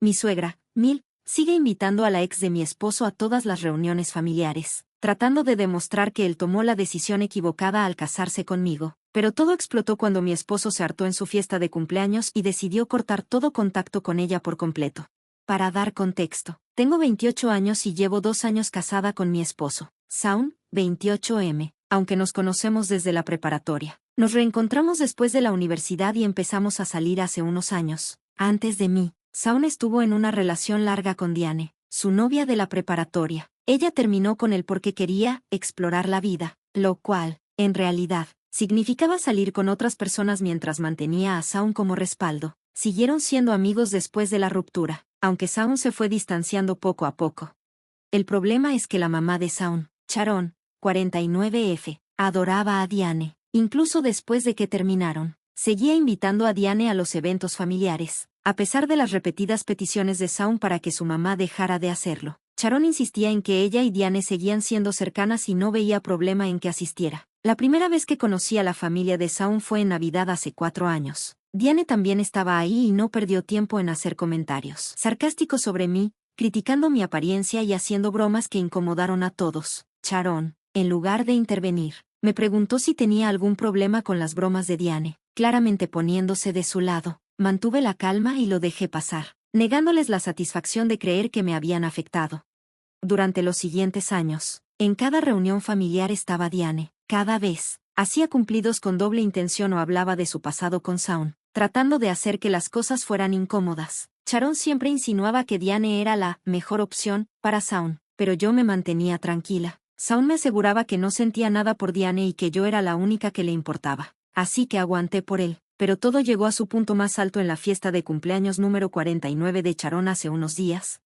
Mi suegra, Mil, sigue invitando a la ex de mi esposo a todas las reuniones familiares, tratando de demostrar que él tomó la decisión equivocada al casarse conmigo. Pero todo explotó cuando mi esposo se hartó en su fiesta de cumpleaños y decidió cortar todo contacto con ella por completo. Para dar contexto, tengo 28 años y llevo 2 años casada con mi esposo, Shaun, 28M, aunque nos conocemos desde la preparatoria. Nos reencontramos después de la universidad y empezamos a salir hace unos años. Antes de mí, Shaun estuvo en una relación larga con Diane, su novia de la preparatoria. Ella terminó con él porque quería explorar la vida, lo cual, en realidad, significaba salir con otras personas mientras mantenía a Shaun como respaldo. Siguieron siendo amigos después de la ruptura, aunque Shaun se fue distanciando poco a poco. El problema es que la mamá de Shaun, Sharon, 49F, adoraba a Diane, incluso después de que terminaron. Seguía invitando a Diane a los eventos familiares, a pesar de las repetidas peticiones de Shaun para que su mamá dejara de hacerlo. Sharon insistía en que ella y Diane seguían siendo cercanas y no veía problema en que asistiera. La primera vez que conocí a la familia de Shaun fue en Navidad hace 4 años. Diane también estaba ahí y no perdió tiempo en hacer comentarios sarcásticos sobre mí, criticando mi apariencia y haciendo bromas que incomodaron a todos. Sharon, en lugar de intervenir, me preguntó si tenía algún problema con las bromas de Diane. Claramente poniéndose de su lado, mantuve la calma y lo dejé pasar, negándoles la satisfacción de creer que me habían afectado. Durante los siguientes años, en cada reunión familiar estaba Diane. Cada vez, hacía cumplidos con doble intención o hablaba de su pasado con Shaun, tratando de hacer que las cosas fueran incómodas. Sharon siempre insinuaba que Diane era la mejor opción para Shaun, pero yo me mantenía tranquila. Shaun me aseguraba que no sentía nada por Diane y que yo era la única que le importaba. Así que aguanté por él, pero todo llegó a su punto más alto en la fiesta de cumpleaños número 49 de Sharon hace unos días.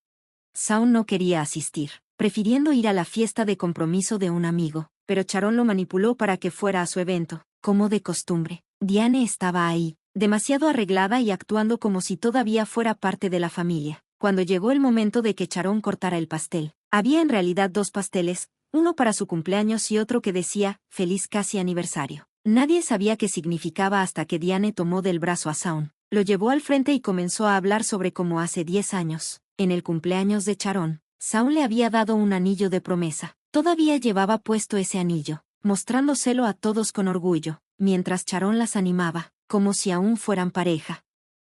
Shaun no quería asistir, prefiriendo ir a la fiesta de compromiso de un amigo, pero Sharon lo manipuló para que fuera a su evento, como de costumbre. Diane estaba ahí, demasiado arreglada y actuando como si todavía fuera parte de la familia. Cuando llegó el momento de que Sharon cortara el pastel, había en realidad 2 pasteles, uno para su cumpleaños y otro que decía, feliz casi aniversario. Nadie sabía qué significaba hasta que Diane tomó del brazo a Shaun, lo llevó al frente y comenzó a hablar sobre cómo hace 10 años, en el cumpleaños de Sharon, Shaun le había dado un anillo de promesa. Todavía llevaba puesto ese anillo, mostrándoselo a todos con orgullo, mientras Sharon las animaba, como si aún fueran pareja.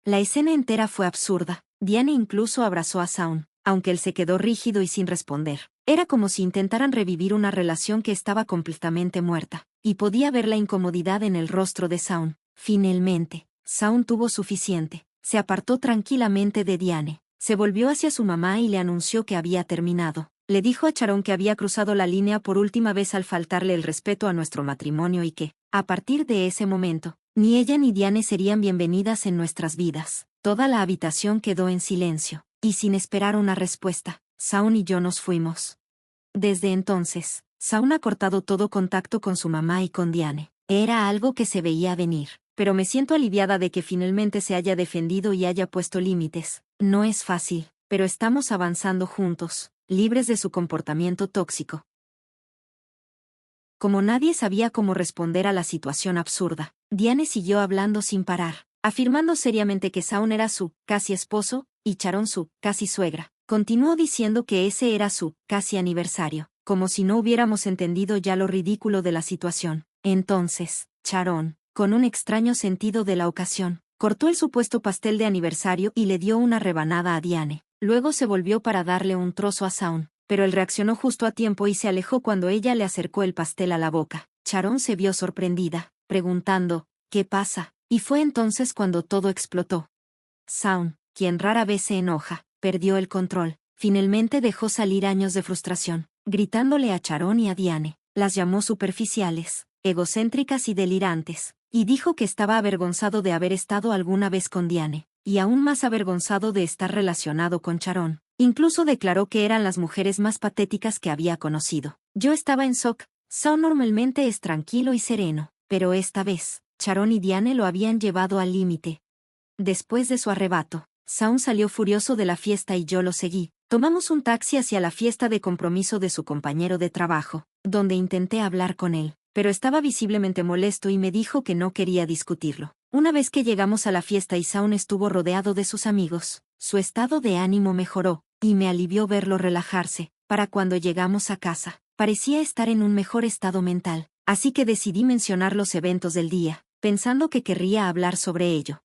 La escena entera fue absurda. Diane incluso abrazó a Shaun, aunque él se quedó rígido y sin responder. Era como si intentaran revivir una relación que estaba completamente muerta, y podía ver la incomodidad en el rostro de Shaun. Finalmente, Shaun tuvo suficiente. Se apartó tranquilamente de Diane, se volvió hacia su mamá y le anunció que había terminado. Le dijo a Sharon que había cruzado la línea por última vez al faltarle el respeto a nuestro matrimonio y que, a partir de ese momento, ni ella ni Diane serían bienvenidas en nuestras vidas. Toda la habitación quedó en silencio, y sin esperar una respuesta, Shaun y yo nos fuimos. Desde entonces, Shaun ha cortado todo contacto con su mamá y con Diane. Era algo que se veía venir, pero me siento aliviada de que finalmente se haya defendido y haya puesto límites. No es fácil, pero estamos avanzando juntos, libres de su comportamiento tóxico. Como nadie sabía cómo responder a la situación absurda, Diane siguió hablando sin parar, afirmando seriamente que Shaun era su casi esposo y Sharon su casi suegra. Continuó diciendo que ese era su casi aniversario, como si no hubiéramos entendido ya lo ridículo de la situación. Entonces, Sharon, con un extraño sentido de la ocasión, cortó el supuesto pastel de aniversario y le dio una rebanada a Diane. Luego se volvió para darle un trozo a Shaun, pero él reaccionó justo a tiempo y se alejó cuando ella le acercó el pastel a la boca. Sharon se vio sorprendida, preguntando, ¿qué pasa? Y fue entonces cuando todo explotó. Shaun, quien rara vez se enoja, perdió el control. Finalmente dejó salir años de frustración, gritándole a Sharon y a Diane. Las llamó superficiales, egocéntricas y delirantes, y dijo que estaba avergonzado de haber estado alguna vez con Diane, y aún más avergonzado de estar relacionado con Sharon. Incluso declaró que eran las mujeres más patéticas que había conocido. Yo estaba en shock. Shaun normalmente es tranquilo y sereno, pero esta vez, Sharon y Diane lo habían llevado al límite. Después de su arrebato, Shaun salió furioso de la fiesta y yo lo seguí. Tomamos un taxi hacia la fiesta de compromiso de su compañero de trabajo, donde intenté hablar con él, pero estaba visiblemente molesto y me dijo que no quería discutirlo. Una vez que llegamos a la fiesta y Shaun estuvo rodeado de sus amigos, Su estado de ánimo mejoró, y me alivió verlo relajarse. Para cuando llegamos a casa, parecía estar en un mejor estado mental, así que decidí mencionar los eventos del día, pensando que querría hablar sobre ello.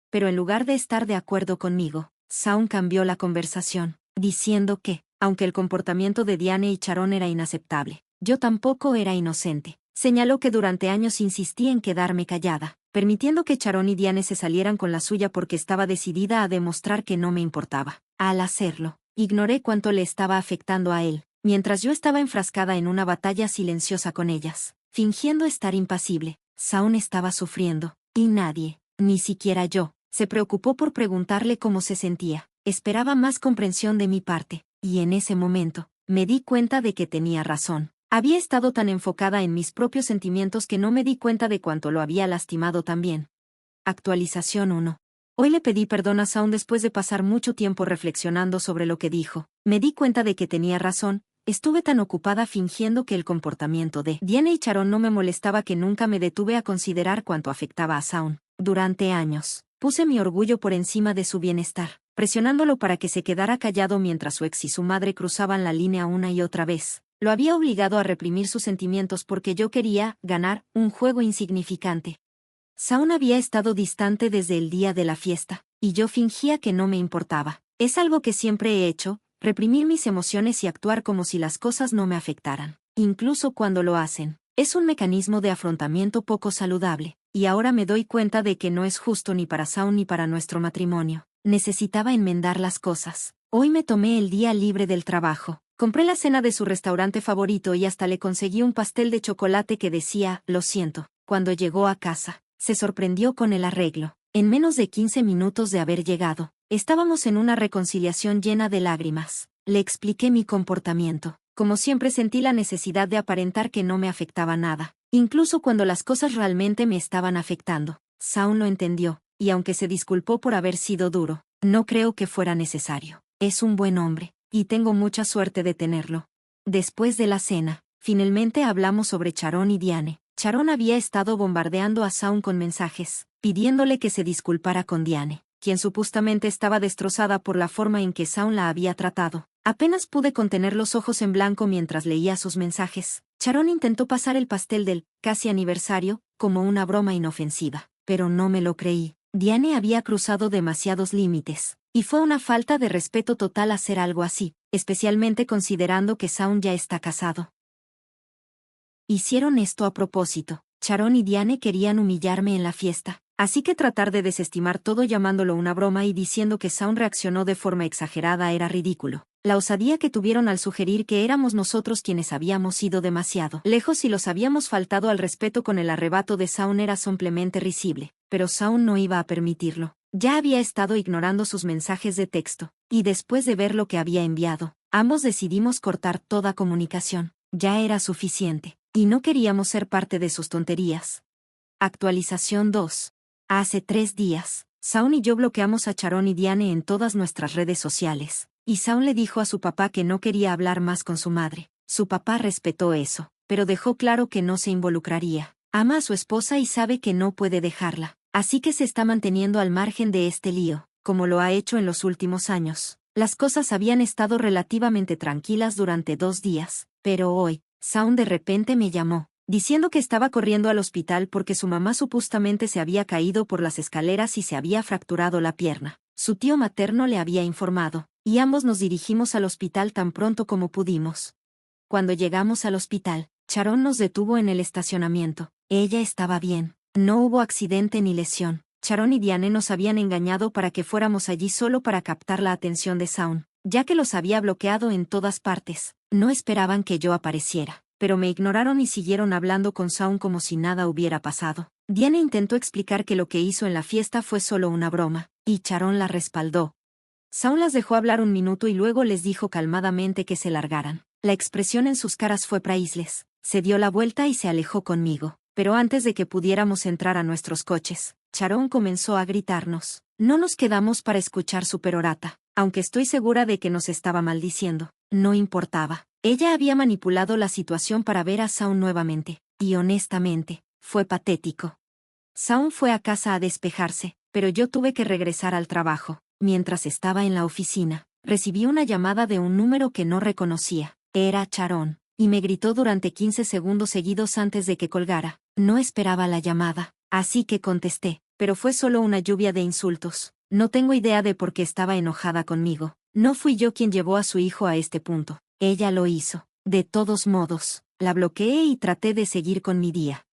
Pero en lugar de estar de acuerdo conmigo, Shaun cambió la conversación, diciendo que, aunque el comportamiento de Diane y Sharon era inaceptable, yo tampoco era inocente. Señaló que durante años insistí en quedarme callada, permitiendo que Sharon y Diane se salieran con la suya porque estaba decidida a demostrar que no me importaba. Al hacerlo, ignoré cuánto le estaba afectando a él, mientras yo estaba enfrascada en una batalla silenciosa con ellas, fingiendo estar impasible. Shaun estaba sufriendo, y nadie, ni siquiera yo, se preocupó por preguntarle cómo se sentía. Esperaba más comprensión de mi parte, y en ese momento, me di cuenta de que tenía razón. Había estado tan enfocada en mis propios sentimientos que no me di cuenta de cuánto lo había lastimado también. Actualización 1. Hoy le pedí perdón a Shaun después de pasar mucho tiempo reflexionando sobre lo que dijo. Me di cuenta de que tenía razón. Estuve tan ocupada fingiendo que el comportamiento de Diane y Sharon no me molestaba que nunca me detuve a considerar cuánto afectaba a Shaun. Durante años, puse mi orgullo por encima de su bienestar, presionándolo para que se quedara callado mientras su ex y su madre cruzaban la línea una y otra vez. Lo había obligado a reprimir sus sentimientos porque yo quería ganar un juego insignificante. Shaun había estado distante desde el día de la fiesta, y yo fingía que no me importaba. Es algo que siempre he hecho, reprimir mis emociones y actuar como si las cosas no me afectaran, incluso cuando lo hacen. Es un mecanismo de afrontamiento poco saludable, y ahora me doy cuenta de que no es justo ni para Shaun ni para nuestro matrimonio. Necesitaba enmendar las cosas. Hoy me tomé el día libre del trabajo. Compré la cena de su restaurante favorito y hasta le conseguí un pastel de chocolate que decía, lo siento. Cuando llegó a casa, se sorprendió con el arreglo. En menos de 15 minutos de haber llegado, estábamos en una reconciliación llena de lágrimas. Le expliqué mi comportamiento. Como siempre sentí la necesidad de aparentar que no me afectaba nada, incluso cuando las cosas realmente me estaban afectando. Shaun lo entendió, y aunque se disculpó por haber sido duro, no creo que fuera necesario. Es un buen hombre, y tengo mucha suerte de tenerlo. Después de la cena, finalmente hablamos sobre Sharon y Diane. Sharon había estado bombardeando a Shaun con mensajes, pidiéndole que se disculpara con Diane, quien supuestamente estaba destrozada por la forma en que Shaun la había tratado. Apenas pude contener los ojos en blanco mientras leía sus mensajes. Sharon intentó pasar el pastel del casi aniversario como una broma inofensiva, pero no me lo creí. Diane había cruzado demasiados límites, y fue una falta de respeto total hacer algo así, especialmente considerando que Shaun ya está casado. Hicieron esto a propósito. Sharon y Diane querían humillarme en la fiesta, así que tratar de desestimar todo llamándolo una broma y diciendo que Shaun reaccionó de forma exagerada era ridículo. La osadía que tuvieron al sugerir que éramos nosotros quienes habíamos ido demasiado lejos y los habíamos faltado al respeto con el arrebato de Shaun era simplemente risible, pero Shaun no iba a permitirlo. Ya había estado ignorando sus mensajes de texto, y después de ver lo que había enviado, ambos decidimos cortar toda comunicación. Ya era suficiente, y no queríamos ser parte de sus tonterías. Actualización 2. Hace 3 días, Shaun y yo bloqueamos a Sharon y Diane en todas nuestras redes sociales, y Shaun le dijo a su papá que no quería hablar más con su madre. Su papá respetó eso, pero dejó claro que no se involucraría. Ama a su esposa y sabe que no puede dejarla, así que se está manteniendo al margen de este lío, como lo ha hecho en los últimos años. Las cosas habían estado relativamente tranquilas durante 2 días, pero hoy, Shaun de repente me llamó, diciendo que estaba corriendo al hospital porque su mamá supuestamente se había caído por las escaleras y se había fracturado la pierna. Su tío materno le había informado, y ambos nos dirigimos al hospital tan pronto como pudimos. Cuando llegamos al hospital, Sharon nos detuvo en el estacionamiento. Ella estaba bien, no hubo accidente ni lesión. Sharon y Diane nos habían engañado para que fuéramos allí solo para captar la atención de Shaun, ya que los había bloqueado en todas partes. No esperaban que yo apareciera, pero me ignoraron y siguieron hablando con Shaun como si nada hubiera pasado. Diane intentó explicar que lo que hizo en la fiesta fue solo una broma, y Sharon la respaldó. Shaun las dejó hablar un minuto y luego les dijo calmadamente que se largaran. La expresión en sus caras fue priceless. Se dio la vuelta y se alejó conmigo, pero antes de que pudiéramos entrar a nuestros coches, Sharon comenzó a gritarnos. No nos quedamos para escuchar su perorata, aunque estoy segura de que nos estaba maldiciendo. No importaba. Ella había manipulado la situación para ver a Shaun nuevamente, y honestamente, fue patético. Shaun fue a casa a despejarse, pero yo tuve que regresar al trabajo. Mientras estaba en la oficina, recibí una llamada de un número que no reconocía. Era Sharon, y me gritó durante 15 segundos seguidos antes de que colgara. No esperaba la llamada, así que contesté, pero fue solo una lluvia de insultos. No tengo idea de por qué estaba enojada conmigo. No fui yo quien llevó a su hijo a este punto. Ella lo hizo. De todos modos, la bloqueé y traté de seguir con mi día.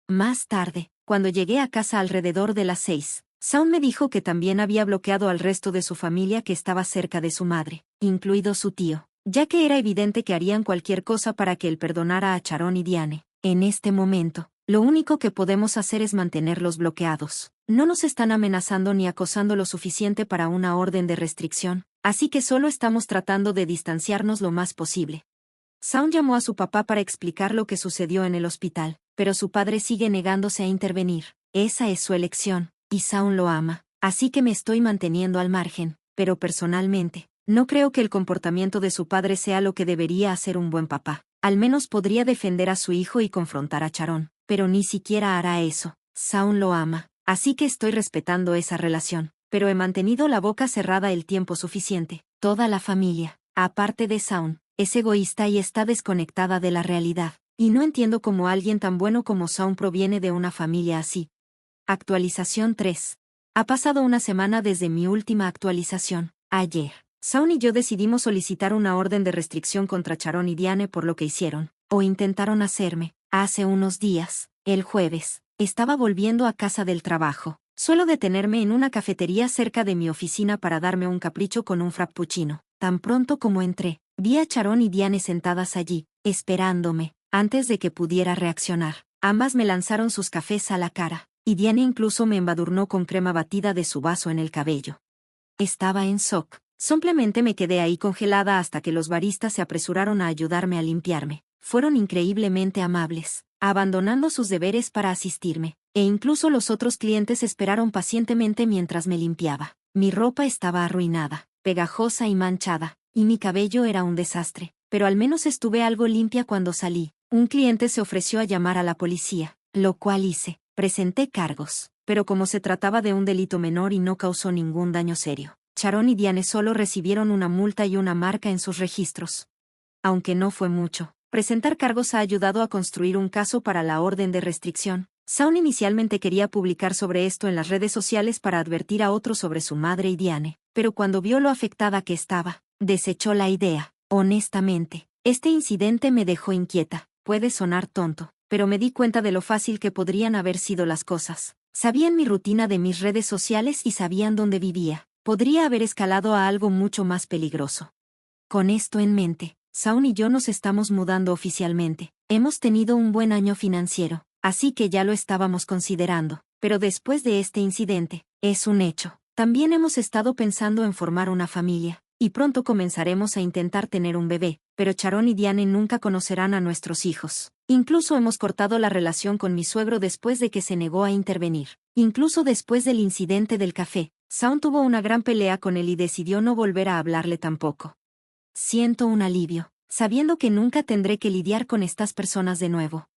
Más tarde, cuando llegué a casa alrededor de las 6, Shaun me dijo que también había bloqueado al resto de su familia que estaba cerca de su madre, incluido su tío, ya que era evidente que harían cualquier cosa para que él perdonara a Sharon y Diane. En este momento, lo único que podemos hacer es mantenerlos bloqueados. No nos están amenazando ni acosando lo suficiente para una orden de restricción, así que solo estamos tratando de distanciarnos lo más posible. Shaun llamó a su papá para explicar lo que sucedió en el hospital, pero su padre sigue negándose a intervenir. Esa es su elección, y Shaun lo ama, así que me estoy manteniendo al margen, pero personalmente, no creo que el comportamiento de su padre sea lo que debería hacer un buen papá. Al menos podría defender a su hijo y confrontar a Sharon, pero ni siquiera hará eso. Shaun lo ama, así que estoy respetando esa relación, pero he mantenido la boca cerrada el tiempo suficiente. Toda la familia, aparte de Shaun, es egoísta y está desconectada de la realidad, y no entiendo cómo alguien tan bueno como Shaun proviene de una familia así. Actualización 3. Ha pasado una semana desde mi última actualización. Ayer, Shaun y yo decidimos solicitar una orden de restricción contra Sharon y Diane por lo que hicieron, o intentaron hacerme, hace unos días. El jueves, estaba volviendo a casa del trabajo. Suelo detenerme en una cafetería cerca de mi oficina para darme un capricho con un frappuccino. Tan pronto como entré, vi a Sharon y Diane sentadas allí, esperándome, antes de que pudiera reaccionar. Ambas me lanzaron sus cafés a la cara, y Diane incluso me embadurnó con crema batida de su vaso en el cabello. Estaba en shock. Simplemente me quedé ahí congelada hasta que los baristas se apresuraron a ayudarme a limpiarme. Fueron increíblemente amables, abandonando sus deberes para asistirme, e incluso los otros clientes esperaron pacientemente mientras me limpiaba. Mi ropa estaba arruinada, pegajosa y manchada, y mi cabello era un desastre, pero al menos estuve algo limpia cuando salí. Un cliente se ofreció a llamar a la policía, lo cual hice. Presenté cargos, pero como se trataba de un delito menor y no causó ningún daño serio, Sharon y Diane solo recibieron una multa y una marca en sus registros. Aunque no fue mucho, presentar cargos ha ayudado a construir un caso para la orden de restricción. Shaun inicialmente quería publicar sobre esto en las redes sociales para advertir a otros sobre su madre y Diane, pero cuando vio lo afectada que estaba, desechó la idea. Honestamente, este incidente me dejó inquieta. Puede sonar tonto, pero me di cuenta de lo fácil que podrían haber sido las cosas. Sabían mi rutina de mis redes sociales y sabían dónde vivía. Podría haber escalado a algo mucho más peligroso. Con esto en mente, Shaun y yo nos estamos mudando oficialmente. Hemos tenido un buen año financiero, así que ya lo estábamos considerando, pero después de este incidente, es un hecho. También hemos estado pensando en formar una familia, y pronto comenzaremos a intentar tener un bebé, pero Sharon y Diane nunca conocerán a nuestros hijos. Incluso hemos cortado la relación con mi suegro después de que se negó a intervenir. Incluso después del incidente del café, Shaun tuvo una gran pelea con él y decidió no volver a hablarle tampoco. Siento un alivio, sabiendo que nunca tendré que lidiar con estas personas de nuevo.